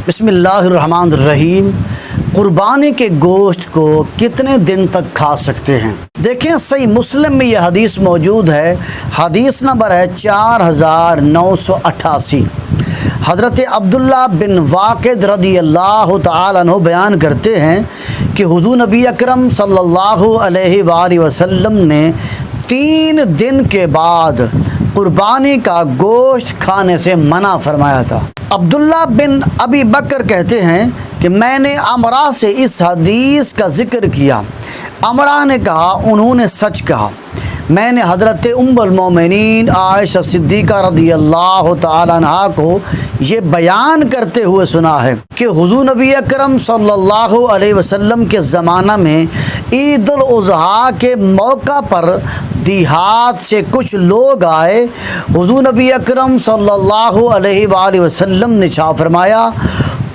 بسم اللہ الرحمن الرحیم۔ قربانی کے گوشت کو کتنے دن تک کھا سکتے ہیں؟ دیکھیں، صحیح مسلم میں یہ حدیث موجود ہے۔ حدیث نمبر ہے 4988۔ حضرت عبداللہ بن واقد رضی اللہ تعالیٰ عنہ بیان کرتے ہیں کہ حضور نبی اکرم صلی اللہ علیہ وآلہ وسلم نے 3 دن کے بعد قربانی کا گوشت کھانے سے منع فرمایا تھا۔ عبداللہ بن ابی بکر کہتے ہیں کہ میں نے امرا سے اس حدیث کا ذکر کیا۔ امرا نے کہا انہوں نے سچ کہا۔ میں نے حضرت ام المومنین عائشہ صدیقہ رضی اللہ تعالیٰ عنہا کو یہ بیان کرتے ہوئے سنا ہے کہ حضور نبی اکرم صلی اللہ علیہ وسلم کے زمانہ میں عید الاضحیٰ کے موقع پر دیہات سے کچھ لوگ آئے۔ حضور نبی اکرم صلی اللہ علیہ وآلہ وسلم نے ارشاد فرمایا،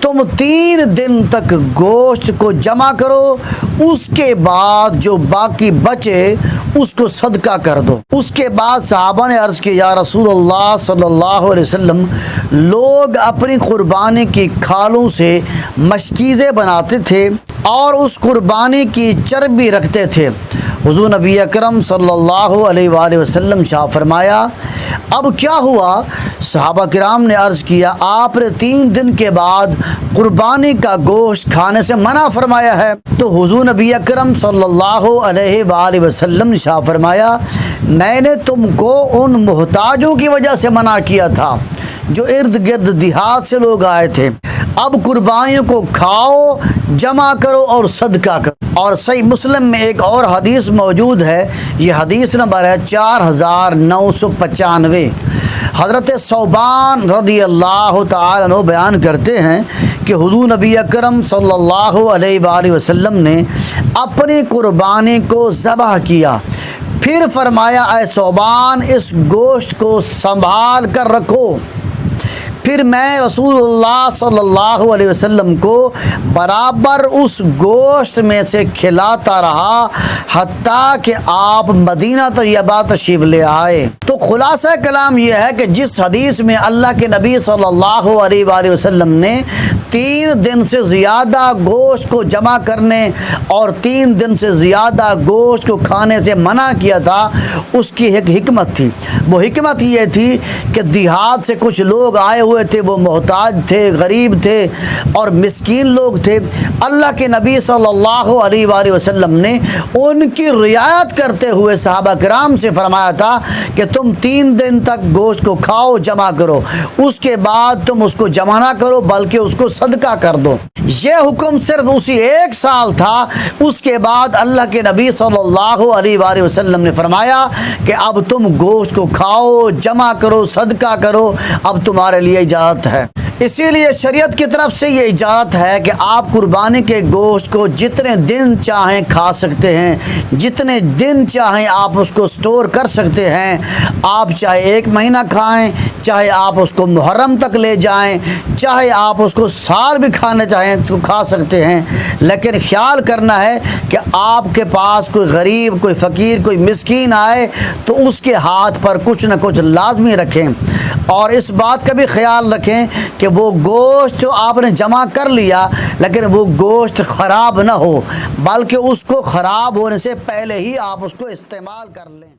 تم 3 دن تک گوشت کو جمع کرو، اس کے بعد جو باقی بچے اس کو صدقہ کر دو۔ اس کے بعد صحابہ نے عرض کیا، یا رسول اللہ صلی اللہ علیہ وسلم، لوگ اپنی قربانی کی کھالوں سے مشکیزیں بناتے تھے اور اس قربانی کی چربی رکھتے تھے۔ حضور نبی اکرم صلی اللہ علیہ وآلہ وسلم ارشاد فرمایا، اب کیا ہوا؟ صحابہ کرام نے عرض کیا، آپ نے 3 دن کے بعد قربانی کا گوشت کھانے سے منع فرمایا ہے۔ تو حضور نبی اکرم صلی اللہ علیہ وآلہ وسلم نے ارشاد فرمایا، میں نے تم کو ان محتاجوں کی وجہ سے منع کیا تھا جو ارد گرد دیہات سے لوگ آئے تھے۔ اب قربانیوں کو کھاؤ، جمع کرو اور صدقہ کرو۔ اور صحیح مسلم میں ایک اور حدیث موجود ہے، یہ حدیث نمبر ہے 4995۔ حضرت ثوبان رضی اللہ تعالیٰ عنہ بیان کرتے ہیں کہ حضور نبی اکرم صلی اللہ علیہ وآلہ وسلم نے اپنی قربانی کو ذبح کیا، پھر فرمایا، اے ثوبان، اس گوشت کو سنبھال کر رکھو۔ پھر میں رسول اللہ صلی اللہ علیہ وسلم کو برابر اس گوشت میں سے کھلاتا رہا حتیٰ کہ آپ مدینہ طیبہ تشریف لے آئے۔ تو خلاصہ کلام یہ ہے کہ جس حدیث میں اللہ کے نبی صلی اللہ علیہ وآلہ وسلم نے 3 دن سے زیادہ گوشت کو جمع کرنے اور 3 دن سے زیادہ گوشت کو کھانے سے منع کیا تھا، اس کی ایک حکمت تھی۔ وہ حکمت یہ تھی کہ دیہات سے کچھ لوگ آئے ہوئے تھے، وہ محتاج تھے، غریب تھے اور مسکین لوگ تھے۔ اللہ کے نبی صلی اللہ علیہ وآلہ وسلم نے ان کی رعایت کرتے ہوئے صحابہ کرام سے فرمایا تھا کہ تم 3 دن تک گوشت کو کھاؤ، جمع کرو، اس کے بعد تم اس کو جمع نہ کرو بلکہ اس کو صدقہ کر دو۔ یہ حکم صرف اسی 1 سال تھا۔ اس کے بعد اللہ کے نبی صلی اللہ علیہ وآلہ وسلم نے فرمایا کہ اب تم گوشت کو کھاؤ، جمع کرو، صدقہ کرو، اب تمہارے لیے اجازت ہے۔ اسی لیے شریعت کی طرف سے یہ اجازت ہے کہ آپ قربانی کے گوشت کو جتنے دن چاہیں کھا سکتے ہیں، جتنے دن چاہیں آپ اس کو سٹور کر سکتے ہیں۔ آپ چاہے 1 مہینہ کھائیں، چاہے آپ اس کو محرم تک لے جائیں، چاہے آپ اس کو سال بھی کھانا چاہیں تو کھا سکتے ہیں، لیکن خیال کرنا ہے کہ آپ کے پاس کوئی غریب، کوئی فقیر، کوئی مسکین آئے تو اس کے ہاتھ پر کچھ نہ کچھ لازمی رکھیں، اور اس بات کا بھی خیال رکھیں کہ وہ گوشت جو آپ نے جمع کر لیا لیکن وہ گوشت خراب نہ ہو، بلکہ اس کو خراب ہونے سے پہلے ہی آپ اس کو استعمال کر لیں۔